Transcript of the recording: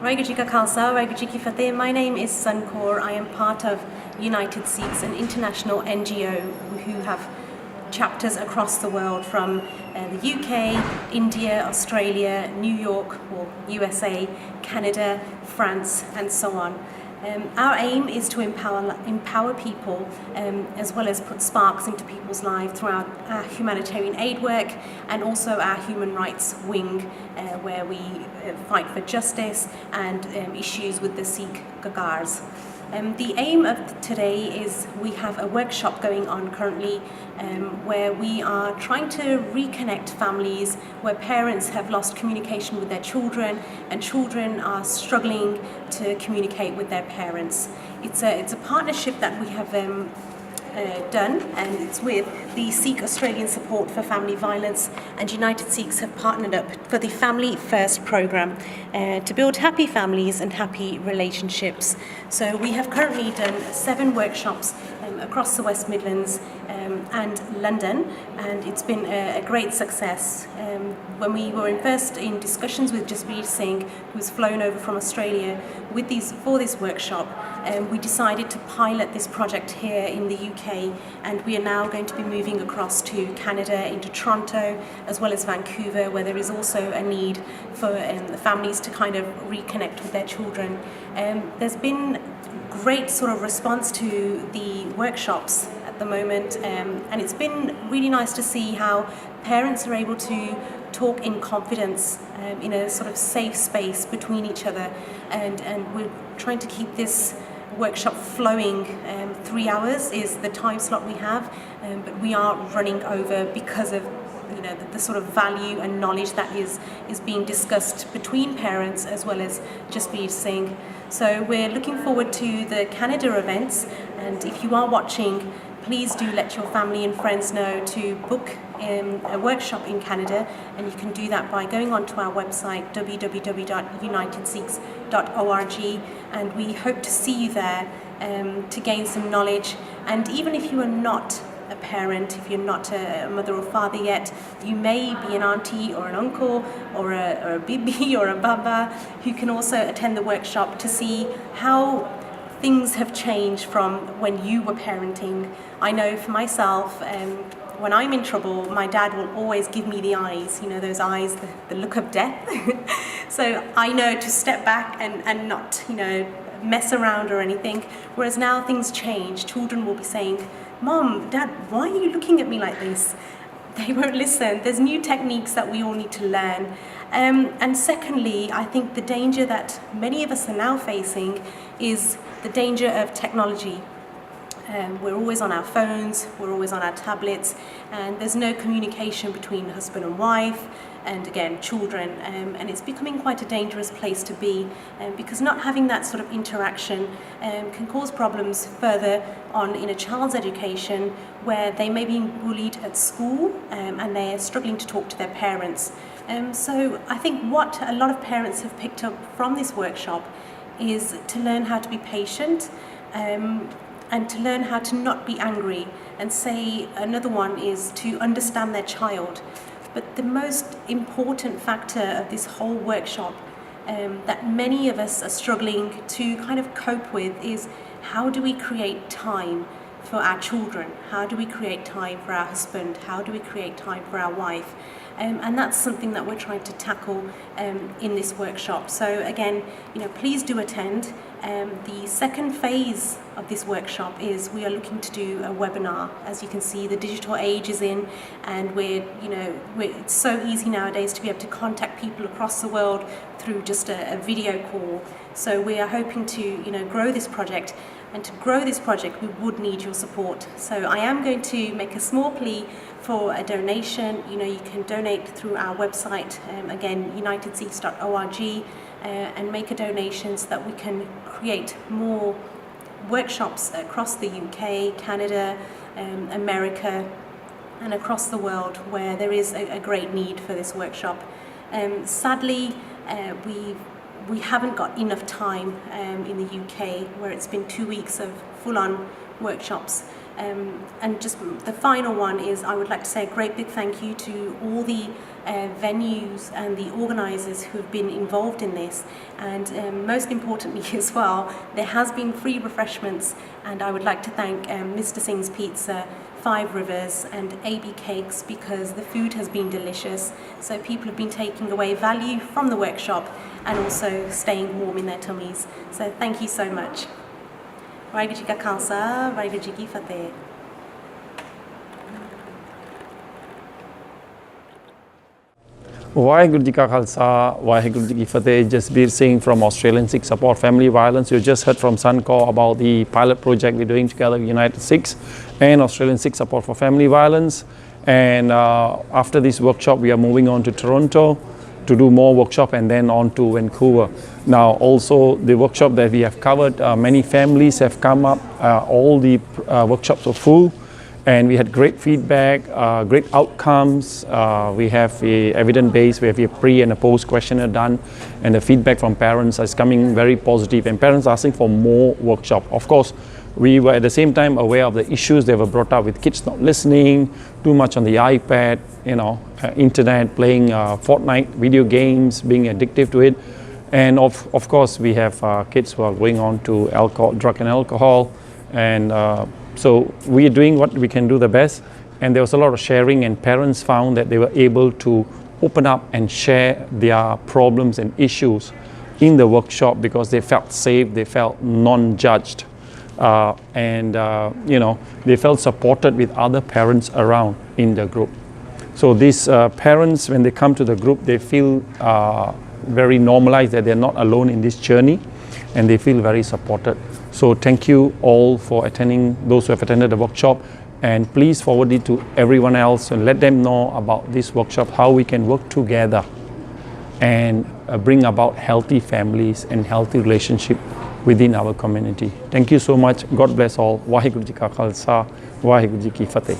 Waheguru Ji Ka Khalsa, Waheguru Ji Ki Fateh. My name is Sunkaur. I am part of United Sikhs, an international NGO who have chapters across the world from the UK, India, Australia, New York or USA, Canada, France and so on. Our aim is to empower people as well as put sparks into people's lives throughout our humanitarian aid work and also our human rights wing where we fight for justice and issues with the Sikh caregivers. The aim of today is we have a workshop going on currently where we are trying to reconnect families where parents have lost communication with their children and children are struggling to communicate with their parents. It's a partnership that we have done, and it's with the Sikh Australian Support for Family Violence, and United Sikhs have partnered up for the Family First programme to build happy families and happy relationships. So we have currently done 7 workshops across the West Midlands and London, and it's been a great success. When we were first in discussions with Jasbir Singh, who's flown over from Australia for this workshop, we decided to pilot this project here in the UK, and we are now going to be moving across to Canada, into Toronto, as well as Vancouver, where there is also a need for the families to kind of reconnect with their children. There's been great sort of response to the workshops at the moment, and it's been really nice to see how parents are able to talk in confidence in a sort of safe space between each other, and we're trying to keep this workshop flowing. 3 hours is the time slot we have, but we are running over because of the sort of value and knowledge that is being discussed between parents as well as Jasbir Singh. So we're looking forward to the Canada events, and if you are watching, please do let your family and friends know to book a workshop in Canada, and you can do that by going onto our website www.unitedsikhs.org, and we hope to see you there to gain some knowledge. And even if you are not a parent, if you're not a mother or father yet, you may be an auntie or an uncle or a bibi or a baba who can also attend the workshop to see how things have changed from when you were parenting. I know for myself, when I'm in trouble, my dad will always give me the eyes, those eyes, the look of death. So I know to step back and not, mess around or anything. Whereas now things change. Children will be saying, "Mom, Dad, why are you looking at me like this?" They won't listen. There's new techniques that we all need to learn. And secondly, I think the danger that many of us are now facing is the danger of technology. We're always on our phones, we're always on our tablets, and there's no communication between husband and wife, and again, children, and it's becoming quite a dangerous place to be, because not having that sort of interaction can cause problems further on in a child's education, where they may be bullied at school and they're struggling to talk to their parents. So I think what a lot of parents have picked up from this workshop is to learn how to be patient, and to learn how to not be angry, and say another one is to understand their child. But the most important factor of this whole workshop that many of us are struggling to kind of cope with is, how do we create time for our children? How do we create time for our husband? How do we create time for our wife? And that's something that we're trying to tackle in this workshop. So again, please do attend. The second phase of this workshop is we are looking to do a webinar. As you can see, the digital age is in, and it's so easy nowadays to be able to contact people across the world through just a video call. So we are hoping to grow this project. And to grow this project, we would need your support. So I am going to make a small plea for a donation. You can donate through our website, again, unitedsikhs.org, and make a donation so that we can create more workshops across the UK, Canada, America, and across the world where there is a great need for this workshop. Sadly, we haven't got enough time in the UK, where it's been 2 weeks of full-on workshops. And just the final one is I would like to say a great big thank you to all the venues and the organisers who have been involved in this, and most importantly as well, there has been free refreshments, and I would like to thank Mr. Singh's Pizza, Five Rivers and AB Cakes, because the food has been delicious, so people have been taking away value from the workshop and also staying warm in their tummies. So thank you so much. Waheguru ji ਕਾ ਖਾਲਸਾ ਵਾਹਿਗੁਰੂ ਜੀ ਕੀ ਫਤਿਹ. Waheguru Ji Ka Khalsa, Waheguru Ji Ki Fateh. Jasbir Singh from Australian Sikh Support Family Violence. You just heard from Sunco about the pilot project we're doing together with United Sikhs and Australian Sikh Support for Family Violence. And after this workshop, we are moving on to Toronto to do more workshop and then on to Vancouver. Now also the workshop that we have covered, many families have come up, all the workshops were full. And we had great feedback, great outcomes. We have a evidence-based, we have a pre and a post questionnaire done, and the feedback from parents is coming very positive, and parents are asking for more workshop. Of course, we were at the same time aware of the issues that were brought up with kids not listening, too much on the iPad, internet, playing Fortnite video games, being addictive to it. And of course, we have kids who are going on to alcohol, drug and alcohol, and so we are doing what we can do the best, and there was a lot of sharing, and parents found that they were able to open up and share their problems and issues in the workshop because they felt safe, they felt non-judged, and they felt supported with other parents around in the group. So these parents, when they come to the group, they feel very normalized that they're not alone in this journey, and they feel very supported. So thank you all for attending, those who have attended the workshop, and please forward it to everyone else and let them know about this workshop, how we can work together and bring about healthy families and healthy relationship within our community. Thank you so much. God bless all. Waheguru Ji Ka Khalsa, Waheguru Ji Ki Fateh.